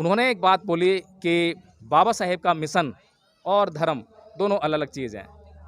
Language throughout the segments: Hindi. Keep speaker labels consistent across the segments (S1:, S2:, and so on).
S1: उन्होंने एक बात बोली कि बाबा साहेब का मिशन और धर्म दोनों अलग-अलग चीज़ हैं।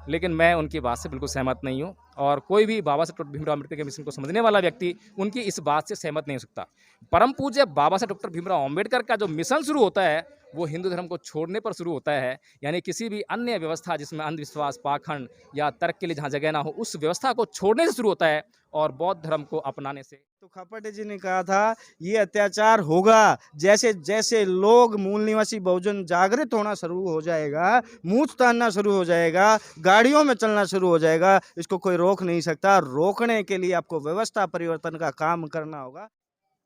S1: लेकिन मैं उनकी बात से बिल्कुल सहमत नहीं हूँ और कोई भी बाबा साहेब डॉक्टर भीमराव अम्बेडकर के मिशन को समझने वाला व्यक्ति उनकी इस बात से सहमत नहीं हो सकता। परम पूज्य बाबा साहेब डॉक्टर भीमराव अम्बेडकर का जो मिशन शुरू होता है, वो हिंदू धर्म को छोड़ने पर शुरू होता है। यानी किसी भी अन्य व्यवस्था जिसमें अंधविश्वास, पाखंड या तर्क के लिए जहाँ जगह ना हो, उस व्यवस्था को छोड़ने से शुरू होता है और बौद्ध धर्म को अपनाने से।
S2: तो खापटे जी ने कहा था ये अत्याचार होगा जैसे जैसे लोग मूल निवासी बहुजन जागृत होना शुरू हो जाएगा, मूंछ तानना शुरू हो जाएगा, गाड़ियों में चलना शुरू हो जाएगा, इसको कोई रोक नहीं सकता। रोकने के लिए आपको व्यवस्था परिवर्तन का काम करना होगा।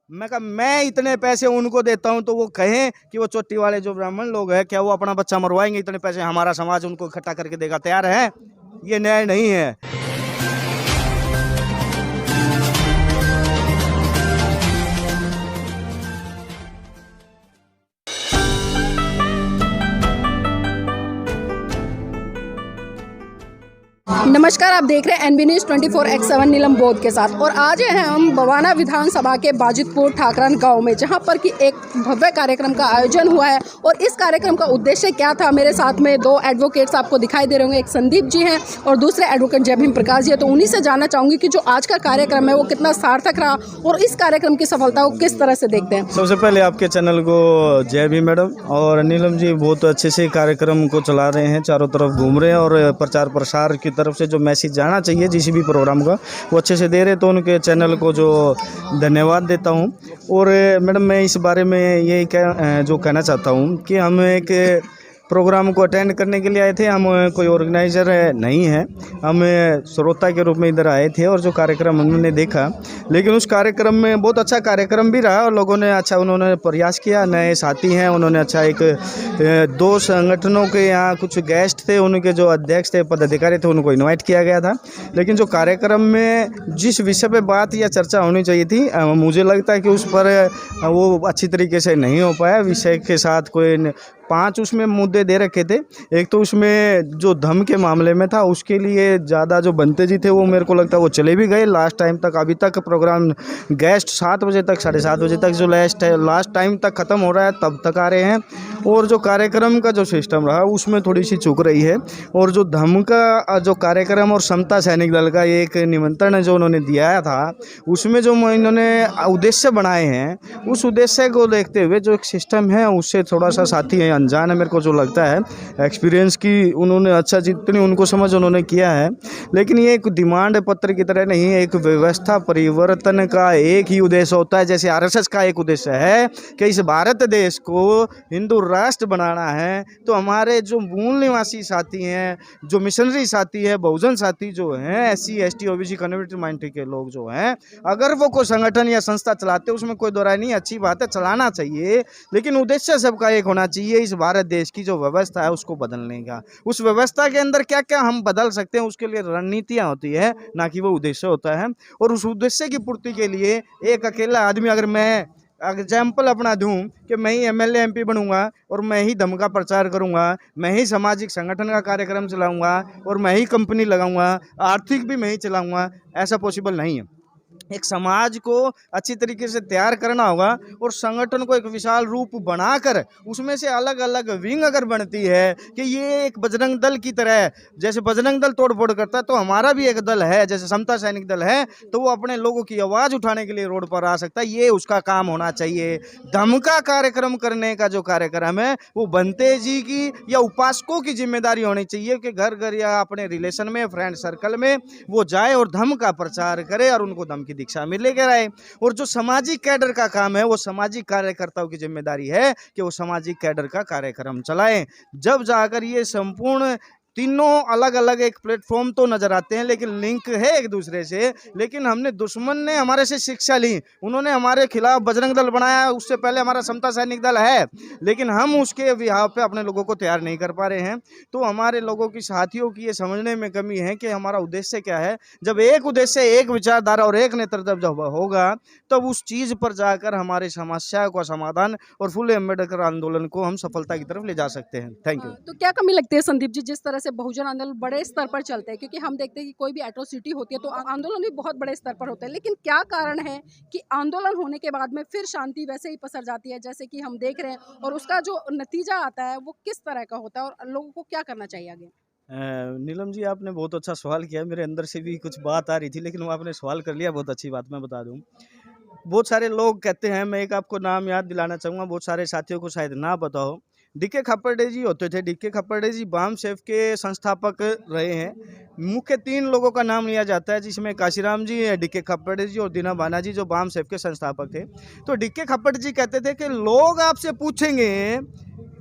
S2: मैं कहा मैं इतने पैसे उनको देता हूं तो वो कहें कि वो चोटी वाले जो ब्राह्मण लोग हैं क्या वो अपना बच्चा मरवाएंगे? इतने पैसे हमारा समाज उनको इकट्ठा करके देगा, तैयार है? ये न्याय नहीं है।
S3: नमस्कार, आप देख रहे हैं एनबी न्यूज़ 24x7 नीलम बोध के साथ। और आज हैं हम बवाना विधानसभा के बाजितपुर ठाकरान गांव में, जहां पर कि एक भव्य कार्यक्रम का आयोजन हुआ है। और इस कार्यक्रम का उद्देश्य क्या था, मेरे साथ में दो एडवोकेट्स आपको दिखाई दे रहे होंगे, एक संदीप जी हैं और दूसरे एडवोकेट जय भीम प्रकाश जी है। तो उन्हीं से जानना चाहूँगी कि जो आज का कार्यक्रम है वो कितना सार्थक रहा और इस कार्यक्रम की सफलता को किस तरह से देखते हैं।
S2: सबसे पहले आपके चैनल को जय भीम मैडम और नीलम जी बहुत अच्छे से कार्यक्रम को चला रहे हैं, चारों तरफ घूम रहे हैं और प्रचार प्रसार की तरफ से जो मैसेज जाना चाहिए जिस भी प्रोग्राम का वो अच्छे से दे रहे, तो उनके चैनल को जो धन्यवाद देता हूं। और मैडम मैं इस बारे में ये जो कहना चाहता हूं कि हम एक प्रोग्राम को अटेंड करने के लिए आए थे, हम कोई ऑर्गेनाइज़र नहीं है, हम श्रोता के रूप में इधर आए थे और जो कार्यक्रम हमने देखा, लेकिन उस कार्यक्रम में बहुत अच्छा कार्यक्रम भी रहा और लोगों ने अच्छा उन्होंने प्रयास किया, नए साथी हैं उन्होंने अच्छा एक दो संगठनों के यहाँ कुछ गेस्ट थे, उनके जो अध्यक्ष थे पदाधिकारी थे उनको इन्वाइट किया गया था। लेकिन जो कार्यक्रम में जिस विषय पर बात या चर्चा होनी चाहिए थी मुझे लगता है कि उस पर वो अच्छी तरीके से नहीं हो पाया। विषय के साथ कोई 5 उसमें मुद्दे दे रखे थे। एक तो उसमें जो धर्म के मामले में था उसके लिए ज़्यादा जो बनते जी थे वो मेरे को लगता है वो चले भी गए लास्ट टाइम तक। अभी तक प्रोग्राम गेस्ट 7 बजे तक 7:30 बजे तक जो लास्ट टाइम तक ख़त्म हो रहा है तब तक आ रहे हैं। और जो कार्यक्रम का जो सिस्टम रहा उसमें थोड़ी सी चूक रही है। और जो धर्म का जो कार्यक्रम और समता सैनिक दल का एक निमंत्रण जो उन्होंने दिया था उसमें जो इन्होंने उद्देश्य बनाए हैं उस उद्देश्य को देखते हुए जो एक सिस्टम है उससे थोड़ा सा साथी है अनजान है मेरे को जो लगता है। एक्सपीरियंस की उन्होंने अच्छा जितनी उनको समझ उन्होंने किया है, लेकिन ये एक डिमांड पत्र की तरह नहीं है। एक व्यवस्था परिवर्तन का एक ही उद्देश्य होता है, जैसे आरएसएस का एक उद्देश्य है कि इस भारत देश को हिंदू राष्ट्र बनाना है। तो हमारे जो मूल निवासी साथी हैं, जो मिशनरी साथी है, बहुजन साथी जो हैं, SC ST OBC convert minority के लोग जो हैं, अगर वो कोई संगठन या संस्था चलाते उसमें कोई दो राय नहीं, अच्छी बात है, चलाना चाहिए, लेकिन उद्देश्य सबका एक होना चाहिए, इस भारत देश की जो व्यवस्था है उसको बदलने का। उस व्यवस्था के अंदर क्या क्या हम बदल सकते हैं उसके लिए रणनीतियां होती है, ना कि वो उद्देश्य होता है। और उस उद्देश्य की पूर्ति के लिए एक अकेला आदमी, अगर मैं एग्जाम्पल अपना दूं कि मैं ही MLA MP बनूंगा और मैं ही धर्म का प्रचार करूंगा, मैं ही सामाजिक संगठन का कार्यक्रम चलाऊंगा और मैं ही कंपनी लगाऊंगा, आर्थिक भी मैं ही चलाऊंगा, ऐसा पॉसिबल नहीं है। एक समाज को अच्छी तरीके से तैयार करना होगा और संगठन को एक विशाल रूप बनाकर उसमें से अलग अलग विंग अगर बनती है कि ये एक बजरंग दल की तरह, जैसे बजरंग दल तोड़ फोड़ करता है तो हमारा भी एक दल है, जैसे समता सैनिक दल है, तो वो अपने लोगों की आवाज़ उठाने के लिए रोड पर आ सकता है। ये उसका काम होना चाहिए। धर्म का कार्यक्रम करने का जो कार्यक्रम है वो बनते जी की या उपासकों की जिम्मेदारी होनी चाहिए कि घर घर या अपने रिलेशन में, फ्रेंड सर्कल में वो जाए और धर्म का प्रचार करे और उनको धर्म की दीक्षा में लेकर आए। और जो सामाजिक कैडर का काम है वो सामाजिक कार्यकर्ताओं की जिम्मेदारी है कि वो सामाजिक कैडर का कार्यक्रम चलाएं। जब जाकर ये संपूर्ण तीनों अलग अलग एक प्लेटफॉर्म तो नज़र आते हैं लेकिन लिंक है एक दूसरे से, लेकिन हमने दुश्मन ने हमारे से शिक्षा ली, उन्होंने हमारे खिलाफ बजरंग दल बनाया, उससे पहले हमारा समता सैनिक दल है, लेकिन हम उसके बिहाव पे अपने लोगों को तैयार नहीं कर पा रहे हैं। तो हमारे लोगों की साथियों की ये समझने में कमी है कि हमारा उद्देश्य क्या है। जब एक उद्देश्य, एक विचारधारा और एक नेतृत्व जब होगा तब उस चीज़ पर जाकर हमारी समस्या का समाधान और फुले अम्बेडकर आंदोलन को हम सफलता की तरफ ले जा सकते हैं। Thank you.
S3: तो क्या कमी लगती है संदीप जी, जिस तरह से से बहुजन आंदोलन बड़े स्तर पर चलते हैं, क्योंकि हम देखते हैं कि कोई भी एट्रोसिटी होती है तो आंदोलन भी बहुत बड़े स्तर पर होते हैं, लेकिन क्या कारण है कि आंदोलन होने के बाद में फिर शांति वैसे ही पसर जाती है जैसे कि हम देख रहे हैं, और उसका जो नतीजा आता है वो किस तरह का होता है और लोगों को क्या करना चाहिए आगे?
S2: नीलम जी, आपने बहुत अच्छा सवाल किया। मेरे अंदर से भी कुछ बात आ रही थी, लेकिन वो आपने सवाल कर लिया, बहुत अच्छी बात मैं बता दूं। बहुत सारे लोग कहते हैं, मैं एक आपको नाम याद दिलाना चाहूँगा, बहुत सारे साथियों को शायद ना पता हो। डीके खप्पड़े जी होते थे। डीके खप्पड़े जी बाम सेफ के संस्थापक रहे हैं। मुख्य 3 लोगों का नाम लिया जाता है, जिसमें काशीराम जी, डीके खप्पड़े जी और दीना बाना जी, जो बाम सेफ के संस्थापक थे। तो डीके खप्पड़ जी कहते थे कि लोग आपसे पूछेंगे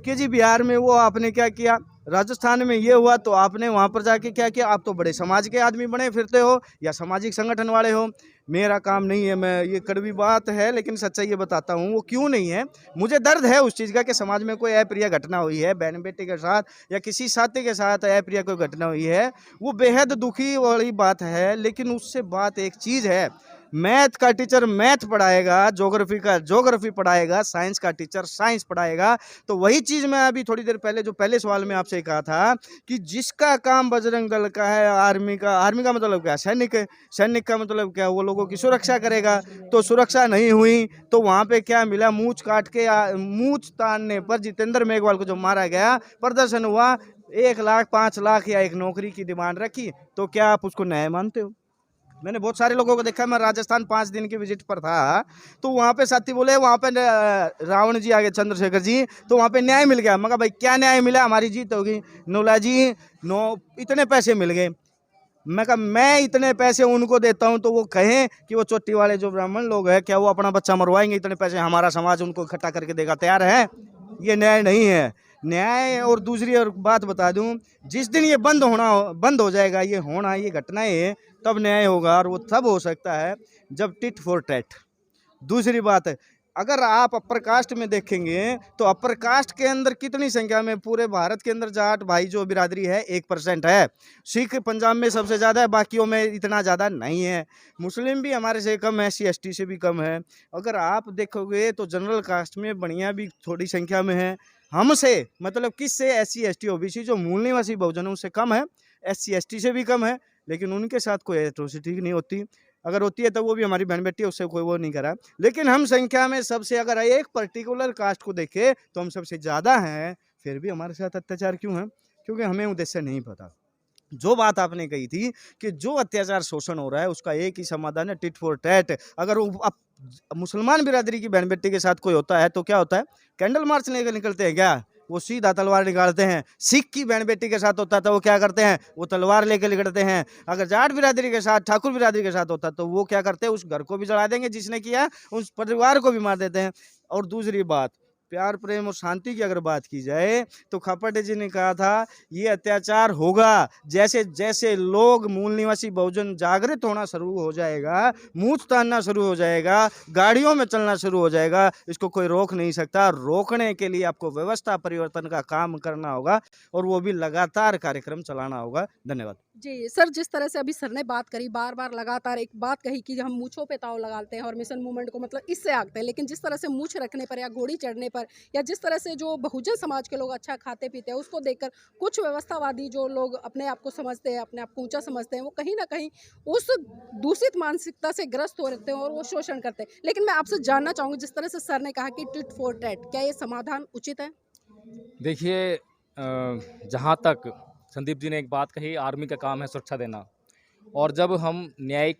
S2: कि जी बिहार में वो आपने क्या किया, राजस्थान में ये हुआ तो आपने वहाँ पर जाके क्या किया, आप तो बड़े समाज के आदमी बने फिरते हो या सामाजिक संगठन वाले हो। मेरा काम नहीं है, मैं ये कड़वी बात है लेकिन सच्चाई ये बताता हूँ, वो क्यों नहीं है। मुझे दर्द है उस चीज़ का कि समाज में कोई अप्रिय घटना हुई है, बहन बेटी के साथ या किसी साथी के साथ अप्रिय कोई घटना हुई है, वो बेहद दुखी वाली बात है। लेकिन उससे बात एक चीज़ है, मैथ का टीचर मैथ पढ़ाएगा, ज्योग्राफी का ज्योग्राफी पढ़ाएगा, साइंस का टीचर साइंस पढ़ाएगा। तो वही चीज़ मैं अभी थोड़ी देर पहले जो पहले सवाल में आपसे कहा था कि जिसका काम बजरंग दल का है, आर्मी का मतलब क्या, सैनिक है। सैनिक का मतलब क्या, वो लोगों की सुरक्षा करेगा। तो सुरक्षा नहीं हुई तो वहाँ पे क्या मिला, मूंछ काट के मूंछ तानने पर जितेंद्र मेघवाल को जो मारा गया, प्रदर्शन हुआ, 1 लाख 5 लाख या एक नौकरी की डिमांड रखी, तो क्या आप उसको न्याय मानते हो? मैंने बहुत सारे लोगों को देखा। मैं राजस्थान 5 दिन की विजिट पर था, तो वहाँ पे साथी बोले वहाँ पे रावण जी आ गए, चंद्रशेखर जी, तो वहाँ पे न्याय मिल गया। मैं कहा भाई क्या न्याय मिला, हमारी जीत होगी। नोला जी इतने पैसे मिल गए। मैं कहा मैं इतने पैसे उनको देता हूँ तो वो कहें कि वो चोटी वाले जो ब्राह्मण लोग हैं, क्या वो अपना बच्चा मरवाएंगे? इतने पैसे हमारा समाज उनको इकट्ठा करके देगा, तैयार है? ये न्याय नहीं है। न्याय और दूसरी और बात बता दूं, जिस दिन ये बंद हो जाएगा, ये होना, ये घटनाएं, तब न्याय होगा। और वो तब हो सकता है जब टिट फॉर टैट। दूसरी बात है, अगर आप अपर कास्ट में देखेंगे तो अपर कास्ट के अंदर कितनी संख्या में, पूरे भारत के अंदर जाट भाई जो बिरादरी है 1% है। सिख पंजाब में सबसे ज़्यादा है, बाकियों में इतना ज़्यादा नहीं है। मुस्लिम भी हमारे से कम है, SC ST से भी कम है। अगर आप देखोगे तो जनरल कास्ट में बढ़िया भी थोड़ी संख्या में है। हमसे मतलब किससे, SC ST OBC जो मूल निवासी बहुजन उनसे कम है, SC ST से भी कम है, लेकिन उनके साथ कोई एट्रोसिटी नहीं होती। अगर होती है तो वो भी हमारी बहन बेटी है, उससे कोई वो नहीं करा। लेकिन हम संख्या में सबसे, अगर एक पर्टिकुलर कास्ट को देखें तो हम सबसे ज़्यादा हैं, फिर भी हमारे साथ अत्याचार क्यों है? क्योंकि हमें उद्देश्य नहीं पता। जो बात आपने कही थी कि जो अत्याचार शोषण हो रहा है उसका एक ही समाधान है, टिट फॉर टैट। अगर वो अब मुसलमान बिरादरी की बहन बेटी के साथ कोई होता है तो क्या होता है, कैंडल मार्च लेकर निकलते हैं क्या? वो सीधा तलवार निकालते हैं। सिख की बहन बेटी के साथ होता है तो वो क्या करते हैं, वो तलवार लेकर निकलते हैं। अगर जाट बिरादरी के साथ, ठाकुर बिरादरी के साथ होता है तो वो क्या करते हैं, उस घर को भी जला देंगे जिसने किया, उस परिवार को भी मार देते हैं। और दूसरी बात, प्यार प्रेम और शांति की अगर बात की जाए तो खप्पड़े जी ने कहा था ये अत्याचार होगा जैसे जैसे लोग मूल निवासी बहुजन जागृत होना शुरू हो जाएगा, मूंछ तानना शुरू हो जाएगा, गाड़ियों में चलना शुरू हो जाएगा, इसको कोई रोक नहीं सकता। रोकने के लिए आपको व्यवस्था परिवर्तन का काम करना होगा और वो भी लगातार कार्यक्रम चलाना होगा। धन्यवाद
S3: जी सर, जिस तरह से अभी सर ने बात करी, बार बार लगातार एक बात कही कि हम मूँछों पे ताव लगाते हैं और मिशन मूवमेंट को मतलब इससे आंकते हैं, लेकिन जिस तरह से मूँछ रखने पर या घोड़ी चढ़ने पर या जिस तरह से जो बहुजन समाज के लोग अच्छा खाते पीते हैं उसको देखकर कुछ व्यवस्थावादी जो लोग अपने आप को समझते हैं, अपने आप को ऊंचा समझते हैं, वो कहीं ना कहीं उस दूषित मानसिकता से ग्रस्त हो रहते हैं और वो शोषण करते हैं। लेकिन मैं आपसे जानना चाहूँगी, जिस तरह से सर ने कहा कि टिट फॉर टैट, क्या ये समाधान उचित है?
S1: देखिए, जहाँ तक संदीप जी ने एक बात कही, आर्मी का काम है सुरक्षा देना, और जब हम न्यायिक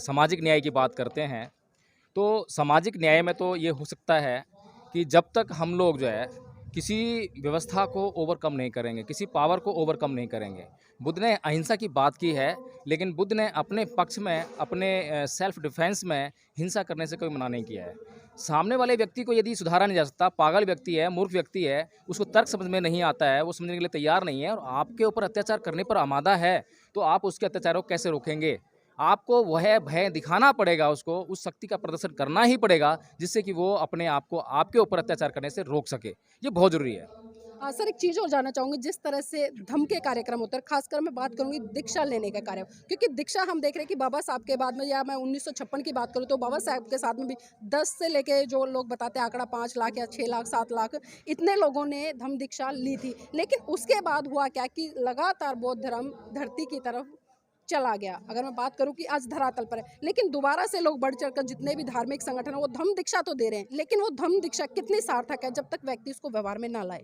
S1: सामाजिक न्याय की बात करते हैं तो सामाजिक न्याय में तो ये हो सकता है कि जब तक हम लोग जो है किसी व्यवस्था को ओवरकम नहीं करेंगे, किसी पावर को ओवरकम नहीं करेंगे। बुद्ध ने अहिंसा की बात की है, लेकिन बुद्ध ने अपने पक्ष में, अपने सेल्फ डिफेंस में हिंसा करने से कोई मना नहीं किया है। सामने वाले व्यक्ति को यदि सुधारा नहीं जा सकता, पागल व्यक्ति है, मूर्ख व्यक्ति है, उसको तर्क समझ में नहीं आता है, वो समझने के लिए तैयार नहीं है और आपके ऊपर अत्याचार करने पर आमादा है, तो आप उसके अत्याचारों को कैसे रोकेंगे? आपको वह भय दिखाना पड़ेगा, उसको उस शक्ति का प्रदर्शन करना ही पड़ेगा जिससे कि वो अपने आप को आपके ऊपर अत्याचार करने से रोक सके। ये बहुत ज़रूरी है।
S3: सर एक चीज़ और जानना चाहूँगी, जिस तरह से धम्म के कार्यक्रम होते हैं, खासकर मैं बात करूँगी दीक्षा लेने का कार्य, क्योंकि दीक्षा हम देख रहे हैं कि बाबा साहब के बाद में, या मैं 1956 की बात करूँ तो बाबा साहब के साथ में भी 10 से लेके जो लोग बताते हैं आंकड़ा 5 लाख या 6 लाख 7 लाख इतने लोगों ने धम्म दीक्षा ली थी। लेकिन उसके बाद हुआ क्या कि लगातार बौद्ध धर्म धरती की तरफ चला गया। अगर मैं बात करूं कि आज धरातल पर है, लेकिन दोबारा से लोग बढ़ चढ़कर जितने भी धार्मिक संगठन है वो धम्म दीक्षा तो दे रहे हैं, लेकिन वो धम्म दीक्षा कितनी सार्थक है जब तक व्यक्ति इसको व्यवहार में ना लाए।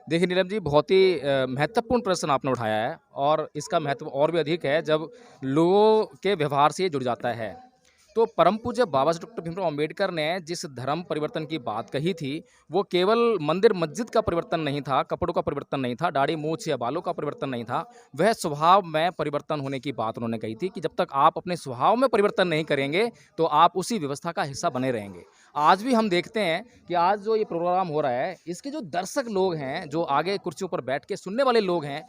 S1: देखिए नीलम जी, बहुत ही महत्वपूर्ण प्रश्न आपने उठाया है, और इसका महत्व और भी अधिक है जब लोगों के व्यवहार से ये जुड़ जाता है। तो परम पूज्य बाबा साहब डॉक्टर भीमराव अंबेडकर ने जिस धर्म परिवर्तन की बात कही थी, वो केवल मंदिर मस्जिद का परिवर्तन नहीं था, कपड़ों का परिवर्तन नहीं था, दाढ़ी मूछ या बालों का परिवर्तन नहीं था, वह स्वभाव में परिवर्तन होने की बात उन्होंने कही थी कि जब तक आप अपने स्वभाव में परिवर्तन नहीं करेंगे तो आप उसी व्यवस्था का हिस्सा बने रहेंगे। आज भी हम देखते हैं कि आज जो ये प्रोग्राम हो रहा है, इसके जो दर्शक लोग हैं, जो आगे कुर्सियों पर बैठ के सुनने वाले लोग हैं,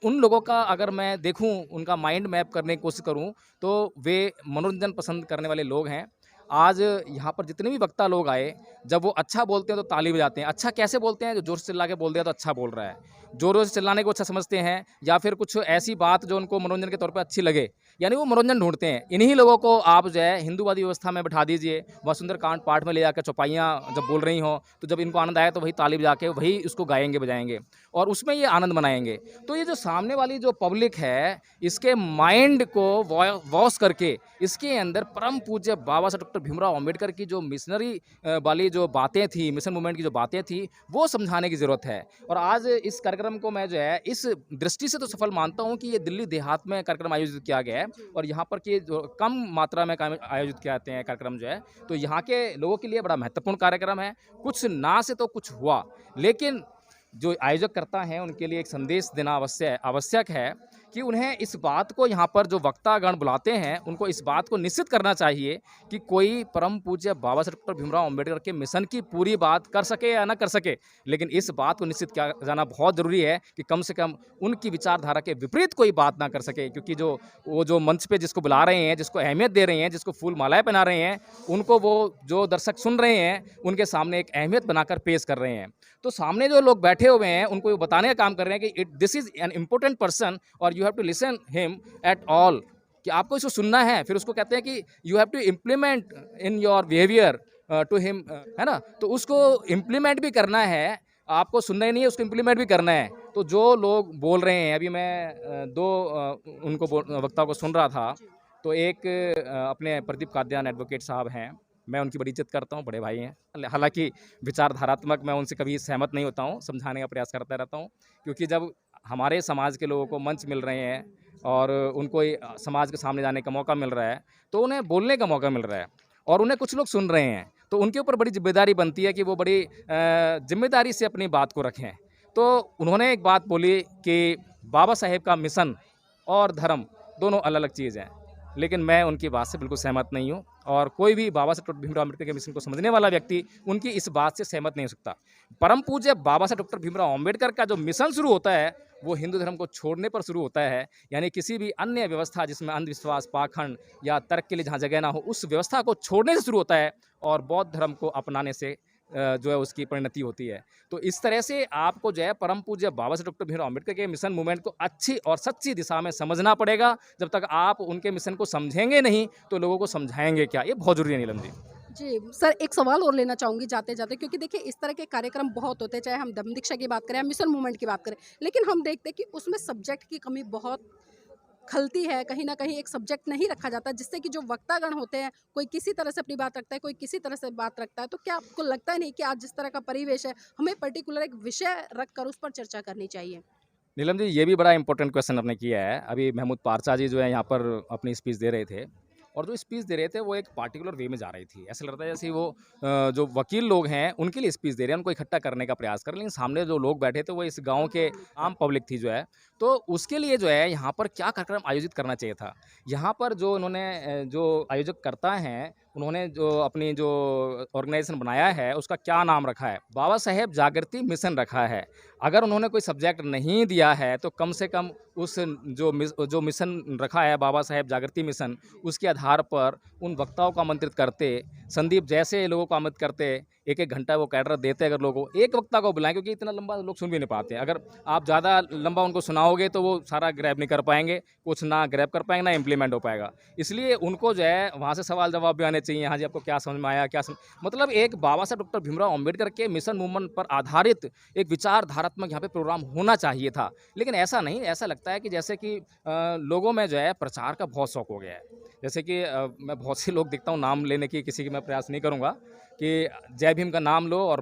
S1: उन लोगों का अगर मैं देखूं, उनका माइंड मैप करने की कोशिश करूं, तो वे मनोरंजन पसंद करने वाले लोग हैं। आज यहाँ पर जितने भी वक्ता लोग आए, जब वो अच्छा बोलते हैं तो ताली बजाते हैं। अच्छा कैसे बोलते हैं? जो जोर से चिल्ला के बोल दिया तो अच्छा बोल रहा है, जोरों से चिल्लाने को अच्छा समझते हैं, या फिर कुछ ऐसी बात जो उनको मनोरंजन के तौर पे अच्छी लगे, यानी वो मनोरंजन ढूंढते हैं। इन्हीं लोगों को आप जो है हिंदूवादी व्यवस्था में बैठा दीजिए, वह सुंदरकांड पाठ में ले जाकर चौपाइयाँ जब बोल रही हों, तो जब इनको आनंद आए तो वही ताली बजा के वही उसको गाएंगे बजाएंगे और उसमें ये आनंद मनाएंगे। तो ये जो सामने वाली जो पब्लिक है, इसके माइंड को वॉश करके इसके अंदर परम पूज्य बाबा साहब डॉक्टर भीमराव अंबेडकर की जो मिशनरी वाली जो बातें थी, मिशन मूवमेंट की जो बातें थी, वो समझाने की ज़रूरत है। और आज इस कार्यक्रम को मैं जो है इस दृष्टि से तो सफल मानता हूँ कि ये दिल्ली देहात में कार्यक्रम आयोजित किया गया है, और यहाँ पर के जो कम मात्रा में आयोजित किए जाते हैं कार्यक्रम जो है, तो यहाँ के लोगों के लिए बड़ा महत्वपूर्ण कार्यक्रम है। कुछ ना से तो कुछ हुआ, लेकिन जो आयोजक करता है उनके लिए एक संदेश देना आवश्यक है कि उन्हें इस बात को, यहाँ पर जो वक्तागण बुलाते हैं उनको इस बात को निश्चित करना चाहिए कि कोई परम पूज्य बाबा साहब डॉक्टर भीमराव अंबेडकर के मिशन की पूरी बात कर सके या ना कर सके, लेकिन इस बात को निश्चित किया जाना बहुत ज़रूरी है कि कम से कम उनकी विचारधारा के विपरीत कोई बात ना कर सके। क्योंकि वो जो मंच पे जिसको बुला रहे हैं, जिसको अहमियत दे रहे हैं, जिसको फूल मालाएं पहना रहे हैं, उनको वो जो दर्शक सुन रहे हैं उनके सामने एक अहमियत बनाकर पेश कर रहे हैं। तो सामने जो लोग बैठे हुए हैं उनको ये बताने का काम कर रहे हैं कि this is an important person और you have to listen him at all, कि आपको इसको सुनना है। फिर उसको कहते हैं कि you have to implement in your behaviour to him, है ना। तो उसको इम्प्लीमेंट भी करना है, आपको सुनना ही नहीं है, उसको इम्प्लीमेंट भी करना है। तो जो लोग बोल रहे हैं, अभी मैं दो वक्ताओं को सुन रहा था, तो एक अपने प्रदीप काद्यान एडवोकेट साहब हैं, मैं उनकी बड़ी इज्जत करता हूँ, बड़े भाई हैं। हालांकि विचारधारात्मक मैं उनसे कभी सहमत नहीं होता हूँ, समझाने का प्रयास करता रहता हूँ, क्योंकि जब हमारे समाज के लोगों को मंच मिल रहे हैं और उनको समाज के सामने जाने का मौका मिल रहा है, तो उन्हें बोलने का मौका मिल रहा है और उन्हें कुछ लोग सुन रहे हैं, तो उनके ऊपर बड़ी जिम्मेदारी बनती है कि वो बड़ी जिम्मेदारी से अपनी बात को रखें। तो उन्होंने एक बात बोली कि बाबा साहेब का मिशन और धर्म दोनों अलग अलग चीज़ हैं, लेकिन मैं उनकी बात से बिल्कुल सहमत नहीं हूँ, और कोई भी बाबा साहब डॉक्टर भीमराव अम्बेडकर के मिशन को समझने वाला व्यक्ति उनकी इस बात से सहमत नहीं हो सकता। परम पूज्य बाबा साहब डॉक्टर भीमराव अम्बेडकर का जो मिशन शुरू होता है वो हिंदू धर्म को छोड़ने पर शुरू होता है, यानी किसी भी अन्य व्यवस्था जिसमें अंधविश्वास, पाखंड या तर्क के लिए जहाँ जगह ना हो, उस व्यवस्था को छोड़ने से शुरू होता है और बौद्ध धर्म को अपनाने से जो है उसकी परिणति होती है। तो इस तरह से आपको जो है परम पूज्य बाबा साहब डॉक्टर भीमराव अम्बेडकर के मिशन मूवमेंट को अच्छी और सच्ची दिशा में समझना पड़ेगा। जब तक आप उनके मिशन को समझेंगे नहीं तो लोगों को समझाएंगे क्या, ये बहुत जरूरी है नीलम जी।
S3: जी सर, एक सवाल और लेना चाहूँगी जाते जाते, क्योंकि देखिए इस तरह के कार्यक्रम बहुत होते हैं, चाहे हम धम्म दीक्षा की बात करें या मिशन मूवमेंट की बात करें, लेकिन हम देखते हैं कि उसमें सब्जेक्ट की कमी बहुत खलती है। कहीं ना कहीं एक सब्जेक्ट नहीं रखा जाता, जिससे कि जो वक्तागण होते हैं कोई किसी तरह से अपनी बात रखता है, कोई किसी तरह से बात रखता है। तो क्या आपको लगता नहीं कि आज जिस तरह का परिवेश है, हमें पर्टिकुलर एक विषय रखकर उस पर चर्चा करनी चाहिए?
S1: नीलम जी, ये भी बड़ा इंपॉर्टेंट क्वेश्चन आपने किया है। अभी महमूद पारचा जी जो है यहाँ पर अपनी स्पीच दे रहे थे, और जो स्पीच दे रहे थे वो एक पार्टिकुलर वे में जा रही थी। ऐसा लगता है जैसे वो जो वकील लोग हैं उनके लिए स्पीच दे रहे हैं, उनको इकट्ठा करने का प्रयास कर रहे हैं, लेकिन सामने जो लोग बैठे थे वो इस गांव के आम पब्लिक थी जो है। तो उसके लिए जो है यहाँ पर क्या कार्यक्रम आयोजित करना चाहिए था। यहाँ पर जो उन्होंने जो आयोजक करता हैं उन्होंने जो अपनी जो ऑर्गेनाइजेशन बनाया है उसका क्या नाम रखा है, बाबा साहेब जागृति मिशन रखा है। अगर उन्होंने कोई सब्जेक्ट नहीं दिया है तो कम से कम उस जो मिशन रखा है बाबा साहेब जागृति मिशन, उसके आधार पर उन वक्ताओं को आमंत्रित करते, संदीप जैसे लोगों को आमंत्रित करते, एक-एक घंटा वो कैडर देते अगर लोगों को, एक वक्ता को बुलाएँ क्योंकि इतना लंबा लोग सुन भी नहीं पाते हैं। अगर आप ज़्यादा लंबा उनको सुनाओगे तो वो सारा ग्रैब नहीं कर पाएँगे, कुछ ना ग्रैब कर पाएँगे, ना इम्प्लीमेंट हो पाएगा। इसलिए उनको जो है वहाँ से सवाल-जवाब भी आने चाहिए, हाँ जी आपको क्या समझ में आया, क्या सम मतलब एक बाबा साहब डॉक्टर भीमराव अम्बेडकर के मिशन मूवमेंट पर आधारित एक विचारधारात्मक यहाँ पे प्रोग्राम होना चाहिए था। लेकिन ऐसा नहीं, ऐसा लगता है कि जैसे कि लोगों में जो है प्रचार का बहुत शौक हो गया है। जैसे कि मैं बहुत से लोग देखता हूँ, नाम लेने की किसी की मैं प्रयास नहीं करूँगा कि जय भीम का नाम लो और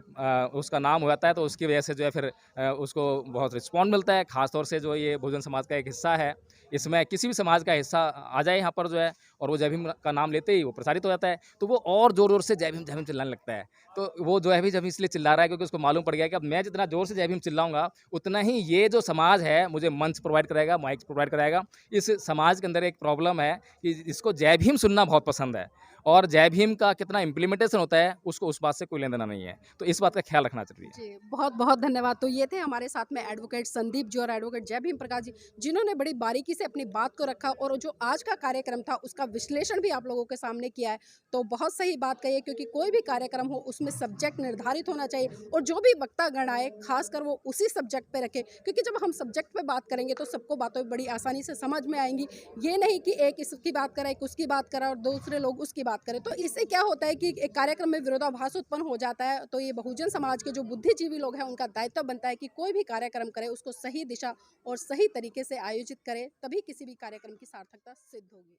S1: उसका नाम हो जाता है तो उसकी वजह से जो है फिर उसको बहुत रिस्पॉन्ड मिलता है। ख़ास तौर से जो ये बहुजन समाज का एक हिस्सा है, इसमें किसी भी समाज का हिस्सा आ जाए यहाँ पर जो है और वो जय भीम का नाम लेते ही वो प्रसारित हो जाता है, तो वो और ज़ोर-ज़ोर से जय भीम चिल्लाने लगता है। तो वो जो है भी जब इसलिए चिल्ला रहा है क्योंकि उसको मालूम पड़ गया है कि अब मैं जितना ज़ोर से जय भीम चिल्लाऊँगा, उतना ही ये जो समाज है मुझे मंच प्रोवाइड कराएगा, माइक प्रोवाइड कराएगा। इस समाज के अंदर एक प्रॉब्लम है कि इसको जय भीम सुनना बहुत पसंद है और जय भीम का कितना इम्प्लीमेंटेशन होता है, उसको उस बात से कोई लेना-देना नहीं है। तो इस बात का ख़्याल रखना ज़रूरी है।
S3: जी, बहुत-बहुत धन्यवाद। तो ये थे हमारे साथ में एडवोकेट संदीप जी और एडवोकेट जय भीम प्रकाश जी, जिन्होंने बड़ी बारीकी से अपनी बात को रखा और जो आज का कार्यक्रम था, उसका विश्लेषण भी आप लोगों के सामने किया है। तो बहुत सही बात कही है क्योंकि कोई भी कार्यक्रम हो, उसमें सब्जेक्ट निर्धारित होना चाहिए और जो भी वक्तागण आए, खासकर वो उसी सब्जेक्ट पे रखें क्योंकि जब हम सब्जेक्ट पे बात करेंगे, तो सबको बातें बड़ी आसानी से समझ में आएँगी। ये नहीं कि एक इसकी बात करा, एक उसकी बात करा और दूसरे लोग उसकी बात करें। तो इससे क्या होता है कि एक कार्यक्रम में विरोधाभास उत्पन्न हो जाता है। तो ये बहुजन समाज के जो बुद्धिजीवी लोग हैं, उनका दायित्व बनता है कि कोई भी कार्यक्रम करे, उसको सही दिशा और सही तरीके से आयोजित करे, तभी किसी भी कार्यक्रम की सार्थकता सिद्ध होगी।